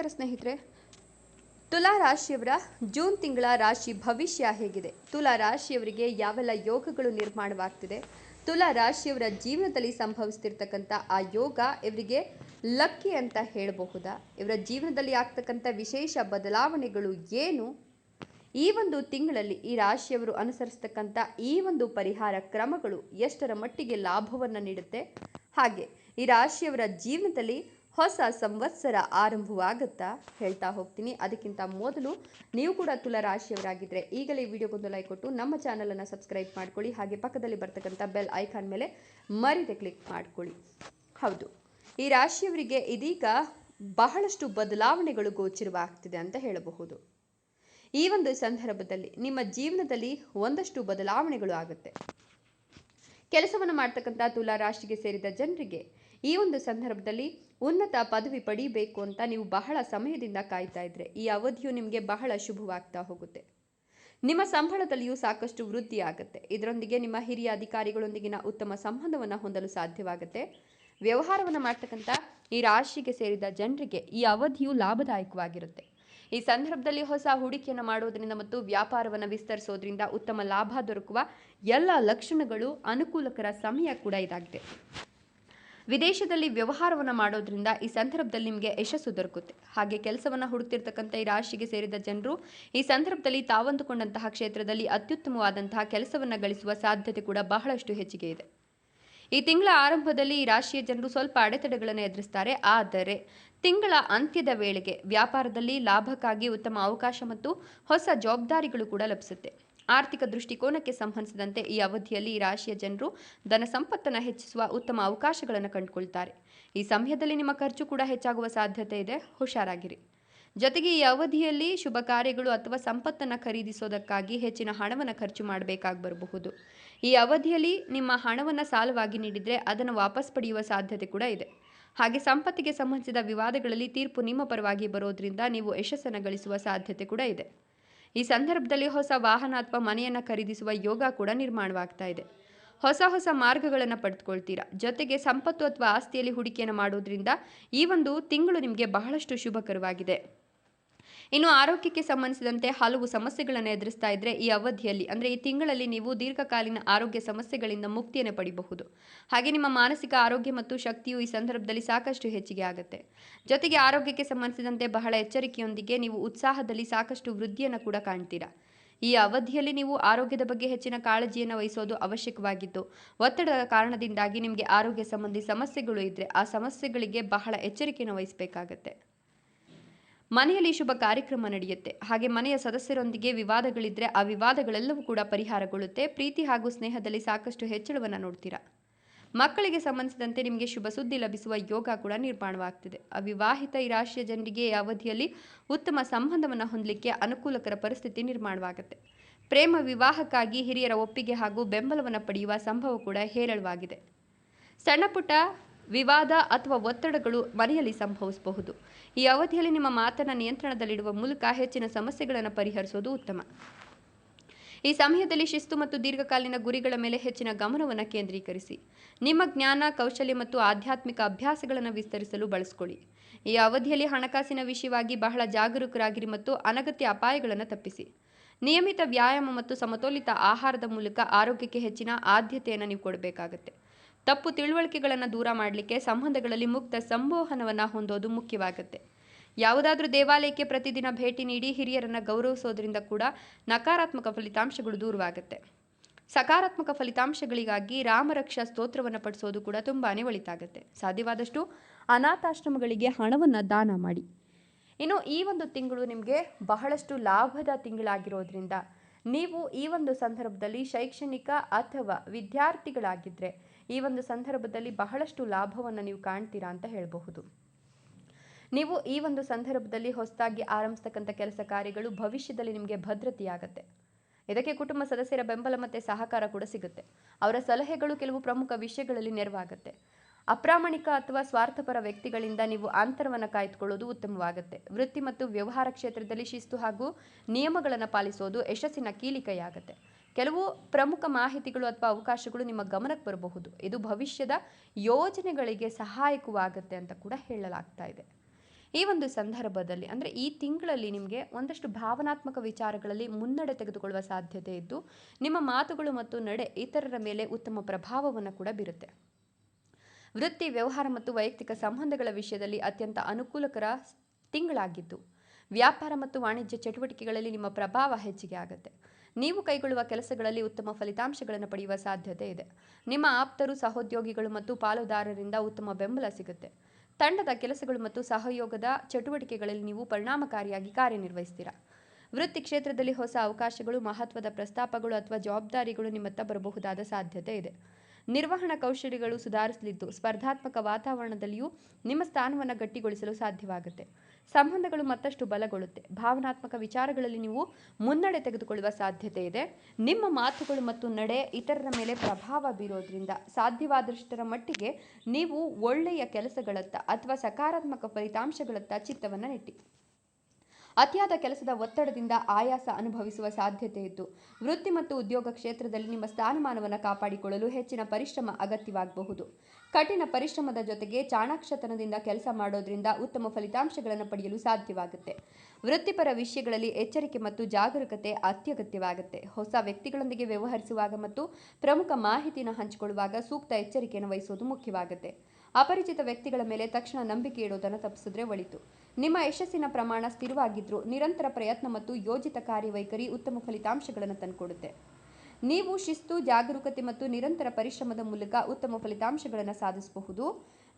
ನಮಸ್ಕಾರ ಸ್ನೇಹಿತರೆ. ತುಲಾ ರಾಶಿಯವರ ಜೂನ್ ತಿಂಗಳ ರಾಶಿ ಭವಿಷ್ಯ ಹೇಗಿದೆ, ತುಲಾ ರಾಶಿಯವರಿಗೆ ಯಾವೆಲ್ಲ ಯೋಗಗಳು ನಿರ್ಮಾಣವಾಗ್ತಿದೆ, ತುಲಾ ರಾಶಿಯವರ ಜೀವನದಲ್ಲಿ ಸಂಭವಿಸ್ತಿರ್ತಕ್ಕಂಥ ಆ ಯೋಗ ಇವರಿಗೆ ಲಕ್ಕಿ ಅಂತ ಹೇಳಬಹುದಾ, ಇವರ ಜೀವನದಲ್ಲಿ ಆಗ್ತಕ್ಕಂಥ ವಿಶೇಷ ಬದಲಾವಣೆಗಳು ಏನು, ಈ ಒಂದು ತಿಂಗಳಲ್ಲಿ ಈ ರಾಶಿಯವರು ಅನುಸರಿಸ್ತಕ್ಕಂಥ ಈ ಒಂದು ಪರಿಹಾರ ಕ್ರಮಗಳು ಎಷ್ಟರ ಮಟ್ಟಿಗೆ ಲಾಭವನ್ನು ನೀಡುತ್ತೆ, ಹಾಗೆ ಈ ರಾಶಿಯವರ ಜೀವನದಲ್ಲಿ ಹೊಸ ಸಂವತ್ಸರ ಆರಂಭವಾಗುತ್ತಾ ಹೇಳ್ತಾ ಹೋಗ್ತೀನಿ. ಅದಕ್ಕಿಂತ ಮೊದಲು ನೀವು ಕೂಡ ತುಲಾ ರಾಶಿಯವರಾಗಿದ್ದರೆ ಈಗಲೇ ವಿಡಿಯೋಗೊಂದು ಲೈಕ್ ಕೊಟ್ಟು ನಮ್ಮ ಚಾನಲನ್ನು ಸಬ್ಸ್ಕ್ರೈಬ್ ಮಾಡ್ಕೊಳ್ಳಿ. ಹಾಗೆ ಪಕ್ಕದಲ್ಲಿ ಬರ್ತಕ್ಕಂಥ ಬೆಲ್ ಐಕಾನ್ ಮೇಲೆ ಮರಿದೆ ಕ್ಲಿಕ್ ಮಾಡ್ಕೊಳ್ಳಿ. ಹೌದು, ಈ ರಾಶಿಯವರಿಗೆ ಇದೀಗ ಬಹಳಷ್ಟು ಬದಲಾವಣೆಗಳು ಗೋಚರವಾಗ್ತಿದೆ ಅಂತ ಹೇಳಬಹುದು. ಈ ಒಂದು ಸಂದರ್ಭದಲ್ಲಿ ನಿಮ್ಮ ಜೀವನದಲ್ಲಿ ಒಂದಷ್ಟು ಬದಲಾವಣೆಗಳು ಆಗುತ್ತೆ. ಕೆಲಸವನ್ನು ಮಾಡ್ತಕ್ಕಂಥ ತುಲಾ ರಾಶಿಗೆ ಸೇರಿದ ಜನರಿಗೆ ಈ ಒಂದು ಸಂದರ್ಭದಲ್ಲಿ ಉನ್ನತ ಪದವಿ ಪಡಿಬೇಕು ಅಂತ ನೀವು ಬಹಳ ಸಮಯದಿಂದ ಕಾಯ್ತಾ ಇದ್ರೆ ಈ ಅವಧಿಯು ನಿಮಗೆ ಬಹಳ ಶುಭವಾಗ್ತಾ ಹೋಗುತ್ತೆ. ನಿಮ್ಮ ಸಂಬಳದಲ್ಲಿಯೂ ಸಾಕಷ್ಟು ವೃದ್ಧಿ ಆಗುತ್ತೆ. ಇದರೊಂದಿಗೆ ನಿಮ್ಮ ಹಿರಿಯ ಅಧಿಕಾರಿಗಳೊಂದಿಗಿನ ಉತ್ತಮ ಸಂಬಂಧವನ್ನು ಹೊಂದಲು ಸಾಧ್ಯವಾಗುತ್ತೆ. ವ್ಯವಹಾರವನ್ನು ಮಾಡ್ತಕ್ಕಂಥ ಈ ರಾಶಿಗೆ ಸೇರಿದ ಜನರಿಗೆ ಈ ಅವಧಿಯು ಲಾಭದಾಯಕವಾಗಿರುತ್ತೆ. ಈ ಸಂದರ್ಭದಲ್ಲಿ ಹೊಸ ಹೂಡಿಕೆಯನ್ನು ಮಾಡೋದ್ರಿಂದ ಮತ್ತು ವ್ಯಾಪಾರವನ್ನು ವಿಸ್ತರಿಸೋದ್ರಿಂದ ಉತ್ತಮ ಲಾಭ ದೊರಕುವ ಎಲ್ಲ ಲಕ್ಷಣಗಳು ಅನುಕೂಲಕರ ಸಮಯ ಕೂಡ ಇದಾಗಿದೆ. ವಿದೇಶದಲ್ಲಿ ವ್ಯವಹಾರವನ್ನು ಮಾಡೋದ್ರಿಂದ ಈ ಸಂದರ್ಭದಲ್ಲಿ ನಿಮಗೆ ಯಶಸ್ಸು ದೊರಕುತ್ತೆ. ಹಾಗೆ ಕೆಲಸವನ್ನು ಹುಡುಕ್ತಿರ್ತಕ್ಕಂಥ ಈ ರಾಶಿಗೆ ಸೇರಿದ ಜನರು ಈ ಸಂದರ್ಭದಲ್ಲಿ ತಾವಂದುಕೊಂಡಂತಹ ಕ್ಷೇತ್ರದಲ್ಲಿ ಅತ್ಯುತ್ತಮವಾದಂತಹ ಕೆಲಸವನ್ನು ಗಳಿಸುವ ಸಾಧ್ಯತೆ ಕೂಡ ಬಹಳಷ್ಟು ಹೆಚ್ಚಿಗೆ ಇದೆ. ಈ ತಿಂಗಳ ಆರಂಭದಲ್ಲಿ ಈ ರಾಶಿಯ ಜನರು ಸ್ವಲ್ಪ ಅಡೆತಡೆಗಳನ್ನು ಎದುರಿಸ್ತಾರೆ. ಆದರೆ ತಿಂಗಳ ಅಂತ್ಯದ ವೇಳೆಗೆ ವ್ಯಾಪಾರದಲ್ಲಿ ಲಾಭಕ್ಕಾಗಿ ಉತ್ತಮ ಅವಕಾಶ ಮತ್ತು ಹೊಸ ಜವಾಬ್ದಾರಿಗಳು ಕೂಡ ಲಭಿಸುತ್ತೆ. ಆರ್ಥಿಕ ದೃಷ್ಟಿಕೋನಕ್ಕೆ ಸಂಬಂಧಿಸಿದಂತೆ ಈ ಅವಧಿಯಲ್ಲಿ ಈ ರಾಶಿಯ ಜನರು ಧನ ಸಂಪತ್ತನ್ನು ಹೆಚ್ಚಿಸುವ ಉತ್ತಮ ಅವಕಾಶಗಳನ್ನು ಕಂಡುಕೊಳ್ತಾರೆ. ಈ ಸಮಯದಲ್ಲಿ ನಿಮ್ಮ ಖರ್ಚು ಕೂಡ ಹೆಚ್ಚಾಗುವ ಸಾಧ್ಯತೆ ಇದೆ, ಹುಷಾರಾಗಿರಿ. ಜೊತೆಗೆ ಈ ಅವಧಿಯಲ್ಲಿ ಶುಭ ಕಾರ್ಯಗಳು ಅಥವಾ ಸಂಪತ್ತನ್ನು ಖರೀದಿಸೋದಕ್ಕಾಗಿ ಹೆಚ್ಚಿನ ಹಣವನ್ನು ಖರ್ಚು ಮಾಡಬೇಕಾಗಿ ಬರಬಹುದು. ಈ ಅವಧಿಯಲ್ಲಿ ನಿಮ್ಮ ಹಣವನ್ನು ಸಾಲವಾಗಿ ನೀಡಿದರೆ ಅದನ್ನು ವಾಪಸ್ ಪಡೆಯುವ ಸಾಧ್ಯತೆ ಕೂಡ ಇದೆ. ಹಾಗೆ ಸಂಪತ್ತಿಗೆ ಸಂಬಂಧಿಸಿದ ವಿವಾದಗಳಲ್ಲಿ ತೀರ್ಪು ನಿಮ್ಮ ಪರವಾಗಿ ಬರೋದ್ರಿಂದ ನೀವು ಯಶಸ್ಸನ್ನು ಗಳಿಸುವ ಸಾಧ್ಯತೆ ಕೂಡ ಇದೆ. ಈ ಸಂದರ್ಭದಲ್ಲಿ ಹೊಸ ವಾಹನ ಅಥವಾ ಮನೆಯನ್ನು ಖರೀದಿಸುವ ಯೋಗ ಕೂಡ ನಿರ್ಮಾಣವಾಗ್ತಾ ಇದೆ. ಹೊಸ ಮಾರ್ಗಗಳನ್ನು ಪಡೆದುಕೊಳ್ತೀರಾ. ಜೊತೆಗೆ ಸಂಪತ್ತು ಅಥವಾ ಆಸ್ತಿಯಲ್ಲಿ ಹೂಡಿಕೆಯನ್ನು ಮಾಡೋದ್ರಿಂದ ಈ ಒಂದು ತಿಂಗಳು ನಿಮಗೆ ಬಹಳಷ್ಟು ಶುಭಕರವಾಗಿದೆ. ಇನ್ನು ಆರೋಗ್ಯಕ್ಕೆ ಸಂಬಂಧಿಸಿದಂತೆ ಹಲವು ಸಮಸ್ಯೆಗಳನ್ನು ಎದುರಿಸ್ತಾ ಇದ್ರೆ ಈ ಅವಧಿಯಲ್ಲಿ ಅಂದರೆ ಈ ತಿಂಗಳಲ್ಲಿ ನೀವು ದೀರ್ಘಕಾಲೀನ ಆರೋಗ್ಯ ಸಮಸ್ಯೆಗಳಿಂದ ಮುಕ್ತಿಯನ್ನು ಪಡಿಬಹುದು. ಹಾಗೆ ನಿಮ್ಮ ಮಾನಸಿಕ ಆರೋಗ್ಯ ಮತ್ತು ಶಕ್ತಿಯು ಈ ಸಂದರ್ಭದಲ್ಲಿ ಸಾಕಷ್ಟು ಹೆಚ್ಚಿಗೆ ಆಗುತ್ತೆ. ಜೊತೆಗೆ ಆರೋಗ್ಯಕ್ಕೆ ಸಂಬಂಧಿಸಿದಂತೆ ಬಹಳ ಎಚ್ಚರಿಕೆಯೊಂದಿಗೆ ನೀವು ಉತ್ಸಾಹದಲ್ಲಿ ಸಾಕಷ್ಟು ವೃದ್ಧಿಯನ್ನು ಕೂಡ ಕಾಣ್ತೀರಾ. ಈ ಅವಧಿಯಲ್ಲಿ ನೀವು ಆರೋಗ್ಯದ ಬಗ್ಗೆ ಹೆಚ್ಚಿನ ಕಾಳಜಿಯನ್ನು ವಹಿಸೋದು ಅವಶ್ಯಕವಾಗಿದ್ದು, ಒತ್ತಡದ ಕಾರಣದಿಂದಾಗಿ ನಿಮಗೆ ಆರೋಗ್ಯ ಸಂಬಂಧಿ ಸಮಸ್ಯೆಗಳು ಇದ್ದರೆ ಆ ಸಮಸ್ಯೆಗಳಿಗೆ ಬಹಳ ಎಚ್ಚರಿಕೆಯನ್ನು ವಹಿಸಬೇಕಾಗತ್ತೆ. ಮನೆಯಲ್ಲಿ ಶುಭ ಕಾರ್ಯಕ್ರಮ ನಡೆಯುತ್ತೆ. ಹಾಗೆ ಮನೆಯ ಸದಸ್ಯರೊಂದಿಗೆ ವಿವಾದಗಳಿದ್ದರೆ ಆ ವಿವಾದಗಳೆಲ್ಲವೂ ಕೂಡ ಪರಿಹಾರಗೊಳ್ಳುತ್ತೆ. ಪ್ರೀತಿ ಹಾಗೂ ಸ್ನೇಹದಲ್ಲಿ ಸಾಕಷ್ಟು ಹೆಚ್ಚಳವನ್ನು ನೋಡ್ತೀರಾ. ಮಕ್ಕಳಿಗೆ ಸಂಬಂಧಿಸಿದಂತೆ ನಿಮಗೆ ಶುಭ ಸುದ್ದಿ ಲಭಿಸುವ ಯೋಗ ಕೂಡ ನಿರ್ಮಾಣವಾಗ್ತಿದೆ. ಅವಿವಾಹಿತ ಈ ರಾಶಿಯ ಜನರಿಗೆ ಈ ಅವಧಿಯಲ್ಲಿ ಉತ್ತಮ ಸಂಬಂಧವನ್ನು ಹೊಂದಲಿಕ್ಕೆ ಅನುಕೂಲಕರ ಪರಿಸ್ಥಿತಿ ನಿರ್ಮಾಣವಾಗುತ್ತೆ. ಪ್ರೇಮ ವಿವಾಹಕ್ಕಾಗಿ ಹಿರಿಯರ ಒಪ್ಪಿಗೆ ಹಾಗೂ ಬೆಂಬಲವನ್ನು ಪಡೆಯುವ ಸಂಭವ ಕೂಡ ಹೇರಳವಾಗಿದೆ. ಸಣ್ಣ ಪುಟ್ಟ ವಿವಾದ ಅಥವಾ ಒತ್ತಡಗಳು ಮನೆಯಲ್ಲಿ ಸಂಭವಿಸಬಹುದು. ಈ ಅವಧಿಯಲ್ಲಿ ನಿಮ್ಮ ಮಾತನ್ನು ನಿಯಂತ್ರಣದಲ್ಲಿಡುವ ಮೂಲಕ ಹೆಚ್ಚಿನ ಸಮಸ್ಯೆಗಳನ್ನು ಪರಿಹರಿಸೋದು ಉತ್ತಮ. ಈ ಸಮಯದಲ್ಲಿ ಶಿಸ್ತು ಮತ್ತು ದೀರ್ಘಕಾಲೀನ ಗುರಿಗಳ ಮೇಲೆ ಹೆಚ್ಚಿನ ಗಮನವನ್ನು ಕೇಂದ್ರೀಕರಿಸಿ. ನಿಮ್ಮ ಜ್ಞಾನ, ಕೌಶಲ್ಯ ಮತ್ತು ಆಧ್ಯಾತ್ಮಿಕ ಅಭ್ಯಾಸಗಳನ್ನು ವಿಸ್ತರಿಸಲು ಬಳಸಿಕೊಳ್ಳಿ. ಈ ಅವಧಿಯಲ್ಲಿ ಹಣಕಾಸಿನ ವಿಷಯವಾಗಿ ಬಹಳ ಜಾಗರೂಕರಾಗಿರಿ ಮತ್ತು ಅನಗತ್ಯ ಅಪಾಯಗಳನ್ನು ತಪ್ಪಿಸಿ. ನಿಯಮಿತ ವ್ಯಾಯಾಮ ಮತ್ತು ಸಮತೋಲಿತ ಆಹಾರದ ಮೂಲಕ ಆರೋಗ್ಯಕ್ಕೆ ಹೆಚ್ಚಿನ ಆದ್ಯತೆಯನ್ನು ನೀವು ಕೊಡಬೇಕಾಗುತ್ತೆ. ತಪ್ಪು ತಿಳುವಳಿಕೆಗಳನ್ನು ದೂರ ಮಾಡಲಿಕ್ಕೆ ಸಂಬಂಧಗಳಲ್ಲಿ ಮುಕ್ತ ಸಂವಹನವನ್ನು ಹೊಂದೋದು ಮುಖ್ಯವಾಗುತ್ತೆ. ಯಾವುದಾದ್ರೂ ದೇವಾಲಯಕ್ಕೆ ಪ್ರತಿದಿನ ಭೇಟಿ ನೀಡಿ ಹಿರಿಯರನ್ನು ಗೌರವಿಸೋದ್ರಿಂದ ಕೂಡ ನಕಾರಾತ್ಮಕ ಫಲಿತಾಂಶಗಳು ದೂರವಾಗುತ್ತೆ. ಸಕಾರಾತ್ಮಕ ಫಲಿತಾಂಶಗಳಿಗಾಗಿ ರಾಮರಕ್ಷಾ ಸ್ತೋತ್ರವನ್ನು ಪಠಿಸೋದು ಕೂಡ ತುಂಬಾನೇ ಒಳಿತಾಗುತ್ತೆ. ಸಾಧ್ಯವಾದಷ್ಟು ಅನಾಥಾಶ್ರಮಗಳಿಗೆ ಹಣವನ್ನು ದಾನ ಮಾಡಿ. ಇನ್ನು ಈ ಒಂದು ತಿಂಗಳು ನಿಮಗೆ ಬಹಳಷ್ಟು ಲಾಭದ ತಿಂಗಳಾಗಿರೋದ್ರಿಂದ ನೀವು ಈ ಒಂದು ಸಂದರ್ಭದಲ್ಲಿ ಶೈಕ್ಷಣಿಕ ಅಥವಾ ವಿದ್ಯಾರ್ಥಿಗಳಾಗಿದ್ದರೆ ಈ ಒಂದು ಸಂದರ್ಭದಲ್ಲಿ ಬಹಳಷ್ಟು ಲಾಭವನ್ನು ನೀವು ಕಾಣ್ತೀರಾ ಅಂತ ಹೇಳಬಹುದು. ನೀವು ಈ ಒಂದು ಸಂದರ್ಭದಲ್ಲಿ ಹೊಸದಾಗಿ ಆರಂಭಿಸ್ತಕ್ಕಂಥ ಕೆಲಸ ಕಾರ್ಯಗಳು ಭವಿಷ್ಯದಲ್ಲಿ ನಿಮಗೆ ಭದ್ರತೆಯಾಗತ್ತೆ. ಇದಕ್ಕೆ ಕುಟುಂಬ ಸದಸ್ಯರ ಬೆಂಬಲ ಮತ್ತು ಸಹಕಾರ ಕೂಡ ಸಿಗುತ್ತೆ. ಅವರ ಸಲಹೆಗಳು ಕೆಲವು ಪ್ರಮುಖ ವಿಷಯಗಳಲ್ಲಿ ನೆರವಾಗುತ್ತೆ. ಅಪ್ರಾಮಾಣಿಕ ಅಥವಾ ಸ್ವಾರ್ಥಪರ ವ್ಯಕ್ತಿಗಳಿಂದ ನೀವು ಅಂತರವನ್ನು ಕಾಯ್ದುಕೊಳ್ಳೋದು ಉತ್ತಮವಾಗುತ್ತೆ. ವೃತ್ತಿ ಮತ್ತು ವ್ಯವಹಾರ ಕ್ಷೇತ್ರದಲ್ಲಿ ಶಿಸ್ತು ಹಾಗೂ ನಿಯಮಗಳನ್ನು ಪಾಲಿಸೋದು ಯಶಸ್ಸಿನ ಕೀಲಿಕೈಯಾಗುತ್ತೆ. ಕೆಲವು ಪ್ರಮುಖ ಮಾಹಿತಿಗಳು ಅಥವಾ ಅವಕಾಶಗಳು ನಿಮ್ಮ ಗಮನಕ್ಕೆ ಬರಬಹುದು. ಇದು ಭವಿಷ್ಯದ ಯೋಜನೆಗಳಿಗೆ ಸಹಾಯಕವಾಗುತ್ತೆ ಅಂತ ಕೂಡ ಹೇಳಲಾಗ್ತಾ ಇದೆ. ಈ ಒಂದು ಸಂದರ್ಭದಲ್ಲಿ ಅಂದರೆ ಈ ತಿಂಗಳಲ್ಲಿ ನಿಮಗೆ ಒಂದಷ್ಟು ಭಾವನಾತ್ಮಕ ವಿಚಾರಗಳಲ್ಲಿ ಮುನ್ನಡೆ ತೆಗೆದುಕೊಳ್ಳುವ ಸಾಧ್ಯತೆ ಇದ್ದು ನಿಮ್ಮ ಮಾತುಗಳು ಮತ್ತು ನಡೆ ಇತರರ ಮೇಲೆ ಉತ್ತಮ ಪ್ರಭಾವವನ್ನು ಕೂಡ ಬೀರುತ್ತೆ. ವೃತ್ತಿ, ವ್ಯವಹಾರ ಮತ್ತು ವೈಯಕ್ತಿಕ ಸಂಬಂಧಗಳ ವಿಷಯದಲ್ಲಿ ಅತ್ಯಂತ ಅನುಕೂಲಕರ ತಿಂಗಳಾಗಿದ್ದು ವ್ಯಾಪಾರ ಮತ್ತು ವಾಣಿಜ್ಯ ಚಟುವಟಿಕೆಗಳಲ್ಲಿ ನಿಮ್ಮ ಪ್ರಭಾವ ಹೆಚ್ಚಿಗೆ ಆಗುತ್ತೆ. ನೀವು ಕೈಗೊಳ್ಳುವ ಕೆಲಸಗಳಲ್ಲಿ ಉತ್ತಮ ಫಲಿತಾಂಶಗಳನ್ನು ಪಡೆಯುವ ಸಾಧ್ಯತೆ ಇದೆ. ನಿಮ್ಮ ಆಪ್ತರು, ಸಹೋದ್ಯೋಗಿಗಳು ಮತ್ತು ಪಾಲುದಾರರಿಂದ ಉತ್ತಮ ಬೆಂಬಲ ಸಿಗುತ್ತೆ. ತಂಡದ ಕೆಲಸಗಳು ಮತ್ತು ಸಹಯೋಗದ ಚಟುವಟಿಕೆಗಳಲ್ಲಿ ನೀವು ಪರಿಣಾಮಕಾರಿಯಾಗಿ ಕಾರ್ಯನಿರ್ವಹಿಸ್ತೀರಾ. ವೃತ್ತಿ ಕ್ಷೇತ್ರದಲ್ಲಿ ಹೊಸ ಅವಕಾಶಗಳು, ಮಹತ್ವದ ಪ್ರಸ್ತಾಪಗಳು ಅಥವಾ ಜವಾಬ್ದಾರಿಗಳು ನಿಮ್ಮತ್ತ ಬರಬಹುದಾದ ಸಾಧ್ಯತೆ ಇದೆ. ನಿರ್ವಹಣಾ ಕೌಶಲ್ಯಗಳು ಸುಧಾರಿಸಲಿದ್ದು ಸ್ಪರ್ಧಾತ್ಮಕ ವಾತಾವರಣದಲ್ಲಿಯೂ ನಿಮ್ಮ ಸ್ಥಾನವನ್ನು ಗಟ್ಟಿಗೊಳಿಸಲು ಸಾಧ್ಯವಾಗುತ್ತೆ. ಸಂಬಂಧಗಳು ಮತ್ತಷ್ಟು ಬಲಗೊಳ್ಳುತ್ತೆ. ಭಾವನಾತ್ಮಕ ವಿಚಾರಗಳಲ್ಲಿ ನೀವು ಮುನ್ನಡೆ ತೆಗೆದುಕೊಳ್ಳುವ ಸಾಧ್ಯತೆ ಇದೆ. ನಿಮ್ಮ ಮಾತುಗಳು ಮತ್ತು ನಡೆ ಇತರರ ಮೇಲೆ ಪ್ರಭಾವ ಬೀರೋದ್ರಿಂದ ಸಾಧ್ಯವಾದಷ್ಟರ ಮಟ್ಟಿಗೆ ನೀವು ಒಳ್ಳೆಯ ಕೆಲಸಗಳತ್ತ ಅಥವಾ ಸಕಾರಾತ್ಮಕ ಫಲಿತಾಂಶಗಳತ್ತ ಚಿತ್ತವನ್ನು ನೆಟ್ಟಿ. ಅತಿಯಾದ ಕೆಲಸದ ಒತ್ತಡದಿಂದ ಆಯಾಸ ಅನುಭವಿಸುವ ಸಾಧ್ಯತೆ ಇದ್ದು ವೃತ್ತಿ ಮತ್ತು ಉದ್ಯೋಗ ಕ್ಷೇತ್ರದಲ್ಲಿ ನಿಮ್ಮ ಸ್ಥಾನಮಾನವನ್ನು ಕಾಪಾಡಿಕೊಳ್ಳಲು ಹೆಚ್ಚಿನ ಪರಿಶ್ರಮ ಅಗತ್ಯವಾಗಬಹುದು. ಕಠಿಣ ಪರಿಶ್ರಮದ ಜೊತೆಗೆ ಚಾಣಾಕ್ಷತನದಿಂದ ಕೆಲಸ ಮಾಡೋದ್ರಿಂದ ಉತ್ತಮ ಫಲಿತಾಂಶಗಳನ್ನು ಪಡೆಯಲು ಸಾಧ್ಯವಾಗುತ್ತೆ. ವೃತ್ತಿಪರ ವಿಷಯಗಳಲ್ಲಿ ಎಚ್ಚರಿಕೆ ಮತ್ತು ಜಾಗರೂಕತೆ ಅತ್ಯಗತ್ಯವಾಗುತ್ತೆ. ಹೊಸ ವ್ಯಕ್ತಿಗಳೊಂದಿಗೆ ವ್ಯವಹರಿಸುವಾಗ ಮತ್ತು ಪ್ರಮುಖ ಮಾಹಿತಿಯನ್ನು ಹಂಚಿಕೊಳ್ಳುವಾಗ ಸೂಕ್ತ ಎಚ್ಚರಿಕೆಯನ್ನು ವಹಿಸುವುದು ಮುಖ್ಯವಾಗುತ್ತೆ. ಅಪರಿಚಿತ ವ್ಯಕ್ತಿಗಳ ಮೇಲೆ ತಕ್ಷಣ ನಂಬಿಕೆ ಇಡುವುದನ್ನು ತಪ್ಪಿಸಿದ್ರೆ ಒಳಿತು. ನಿಮ್ಮ ಯಶಸ್ಸಿನ ಪ್ರಮಾಣ ಸ್ಥಿರವಾಗಿದ್ದರೂ ನಿರಂತರ ಪ್ರಯತ್ನ ಮತ್ತು ಯೋಜಿತ ಕಾರ್ಯವೈಖರಿ ಉತ್ತಮ ಫಲಿತಾಂಶಗಳನ್ನು ತಂದುಕೊಡುತ್ತೆ. ನೀವು ಶಿಸ್ತು, ಜಾಗರೂಕತೆ ಮತ್ತು ನಿರಂತರ ಪರಿಶ್ರಮದ ಮೂಲಕ ಉತ್ತಮ ಫಲಿತಾಂಶಗಳನ್ನು ಸಾಧಿಸಬಹುದು.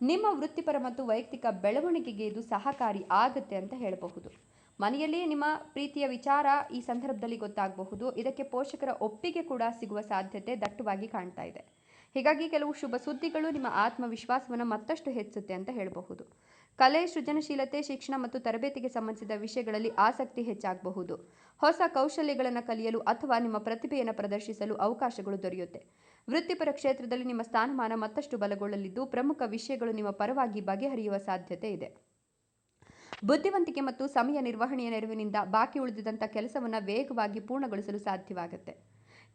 ನಿಮ್ಮ ವೃತ್ತಿಪರ ಮತ್ತು ವೈಯಕ್ತಿಕ ಬೆಳವಣಿಗೆಗೆ ಇದು ಸಹಕಾರಿ ಆಗುತ್ತೆ ಅಂತ ಹೇಳಬಹುದು. ಮನೆಯಲ್ಲಿ ನಿಮ್ಮ ಪ್ರೀತಿಯ ವಿಚಾರ ಈ ಸಂದರ್ಭದಲ್ಲಿ ಗೊತ್ತಾಗಬಹುದು. ಇದಕ್ಕೆ ಪೋಷಕರ ಒಪ್ಪಿಗೆ ಕೂಡ ಸಿಗುವ ಸಾಧ್ಯತೆ ದಟ್ಟವಾಗಿ ಕಾಣ್ತಾ ಇದೆ. ಹೀಗಾಗಿ ಕೆಲವು ಶುಭ ಸುದ್ದಿಗಳು ನಿಮ್ಮ ಆತ್ಮವಿಶ್ವಾಸವನ್ನು ಮತ್ತಷ್ಟು ಹೆಚ್ಚುತ್ತೆ ಅಂತ ಹೇಳಬಹುದು. ಕಲೆ, ಸೃಜನಶೀಲತೆ, ಶಿಕ್ಷಣ ಮತ್ತು ತರಬೇತಿಗೆ ಸಂಬಂಧಿಸಿದ ವಿಷಯಗಳಲ್ಲಿ ಆಸಕ್ತಿ ಹೆಚ್ಚಾಗಬಹುದು. ಹೊಸ ಕೌಶಲ್ಯಗಳನ್ನು ಕಲಿಯಲು ಅಥವಾ ನಿಮ್ಮ ಪ್ರತಿಭೆಯನ್ನು ಪ್ರದರ್ಶಿಸಲು ಅವಕಾಶಗಳು ದೊರೆಯುತ್ತೆ. ವೃತ್ತಿಪರ ಕ್ಷೇತ್ರದಲ್ಲಿ ನಿಮ್ಮ ಸ್ಥಾನಮಾನ ಮತ್ತಷ್ಟು ಬಲಗೊಳ್ಳಲಿದ್ದು ಪ್ರಮುಖ ವಿಷಯಗಳು ನಿಮ್ಮ ಪರವಾಗಿ ಬಗೆಹರಿಯುವ ಸಾಧ್ಯತೆ ಇದೆ. ಬುದ್ಧಿವಂತಿಕೆ ಮತ್ತು ಸಮಯ ನಿರ್ವಹಣೆಯ ನೆರವಿನಿಂದ ಬಾಕಿ ಉಳಿದಿದ್ದಂಥ ಕೆಲಸವನ್ನು ವೇಗವಾಗಿ ಪೂರ್ಣಗೊಳಿಸಲು ಸಾಧ್ಯವಾಗುತ್ತೆ.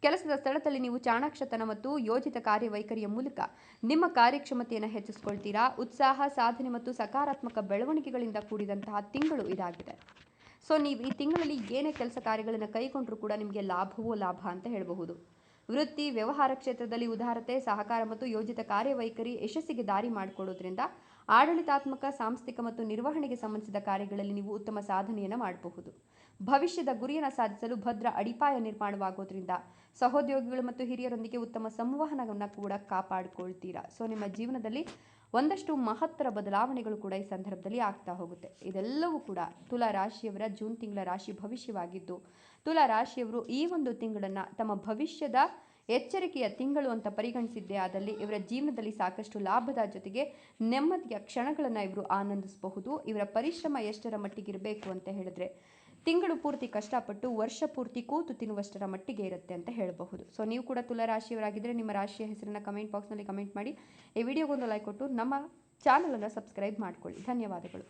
ಕೆಲಸದ ಸ್ಥಳದಲ್ಲಿ ನೀವು ಚಾಣಾಕ್ಷತನ ಮತ್ತು ಯೋಜಿತ ಕಾರ್ಯವೈಖರಿಯ ಮೂಲಕ ನಿಮ್ಮ ಕಾರ್ಯಕ್ಷಮತೆಯನ್ನು ಹೆಚ್ಚಿಸಿಕೊಳ್ತೀರಾ. ಉತ್ಸಾಹ, ಸಾಧನೆ ಮತ್ತು ಸಕಾರಾತ್ಮಕ ಬೆಳವಣಿಗೆಗಳಿಂದ ಕೂಡಿದಂತಹ ತಿಂಗಳು ಇದಾಗಿದೆ. ಸೊ ನೀವು ಈ ತಿಂಗಳಲ್ಲಿ ಏನೇ ಕೆಲಸ ಕಾರ್ಯಗಳನ್ನು ಕೈಗೊಂಡ್ರೂ ಕೂಡ ನಿಮಗೆ ಲಾಭವೋ ಲಾಭ ಅಂತ ಹೇಳಬಹುದು. ವೃತ್ತಿ, ವ್ಯವಹಾರ ಕ್ಷೇತ್ರದಲ್ಲಿ ಉದಾರತೆ, ಸಹಕಾರ ಮತ್ತು ಯೋಜಿತ ಕಾರ್ಯವೈಖರಿ ಯಶಸ್ಸಿಗೆ ದಾರಿ ಮಾಡಿಕೊಡೋದ್ರಿಂದ ಆಡಳಿತಾತ್ಮಕ, ಸಾಂಸ್ಥಿಕ ಮತ್ತು ನಿರ್ವಹಣೆಗೆ ಸಂಬಂಧಿಸಿದ ಕಾರ್ಯಗಳಲ್ಲಿ ನೀವು ಉತ್ತಮ ಸಾಧನೆಯನ್ನು ಮಾಡಬಹುದು. ಭವಿಷ್ಯದ ಗುರಿಯನ್ನು ಸಾಧಿಸಲು ಭದ್ರ ಅಡಿಪಾಯ ನಿರ್ಮಾಣವಾಗೋದ್ರಿಂದ ಸಹೋದ್ಯೋಗಿಗಳು ಮತ್ತು ಹಿರಿಯರೊಂದಿಗೆ ಉತ್ತಮ ಸಂವಹನವನ್ನು ಕೂಡ ಕಾಪಾಡಿಕೊಳ್ತೀರಾ. ಸೊ ನಿಮ್ಮ ಜೀವನದಲ್ಲಿ ಒಂದಷ್ಟು ಮಹತ್ತರ ಬದಲಾವಣೆಗಳು ಕೂಡ ಈ ಸಂದರ್ಭದಲ್ಲಿ ಆಗ್ತಾ ಹೋಗುತ್ತೆ. ಇದೆಲ್ಲವೂ ಕೂಡ ತುಲಾ ರಾಶಿಯವರ ಜೂನ್ ತಿಂಗಳ ರಾಶಿ ಭವಿಷ್ಯವಾಗಿದ್ದು ತುಲಾ ರಾಶಿಯವರು ಈ ಒಂದು ತಿಂಗಳನ್ನು ತಮ್ಮ ಭವಿಷ್ಯದ ಎಚ್ಚರಿಕೆಯ ತಿಂಗಳು ಅಂತ ಪರಿಗಣಿಸಿದ್ದೇ ಆದಲ್ಲಿ ಇವರ ಜೀವನದಲ್ಲಿ ಸಾಕಷ್ಟು ಲಾಭದ ಜೊತೆಗೆ ನೆಮ್ಮದಿಯ ಕ್ಷಣಗಳನ್ನು ಇವರು ಆನಂದಿಸಬಹುದು. ಇವರ ಪರಿಶ್ರಮ ಎಷ್ಟರ ಮಟ್ಟಿಗಿರಬೇಕು ಅಂತ ಹೇಳಿದ್ರೆ ತಿಂಗಳು ಪೂರ್ತಿ ಕಷ್ಟಪಟ್ಟು ವರ್ಷ ಪೂರ್ತಿ ಕೂತು ತಿನ್ನುವಷ್ಟರ ಮಟ್ಟಿಗೆ ಇರುತ್ತೆ ಅಂತ ಹೇಳಬಹುದು. ಸೊ ನೀವು ಕೂಡ ತುಲಾ ರಾಶಿಯವರಾಗಿದ್ದರೆ ನಿಮ್ಮ ರಾಶಿಯ ಹೆಸರನ್ನು ಕಮೆಂಟ್ ಬಾಕ್ಸ್ನಲ್ಲಿ ಕಮೆಂಟ್ ಮಾಡಿ. ಈ ವಿಡಿಯೋಗೊಂದು ಲೈಕ್ ಕೊಟ್ಟು ನಮ್ಮ ಚಾನಲನ್ನು ಸಬ್ಸ್ಕ್ರೈಬ್ ಮಾಡಿಕೊಳ್ಳಿ. ಧನ್ಯವಾದಗಳು.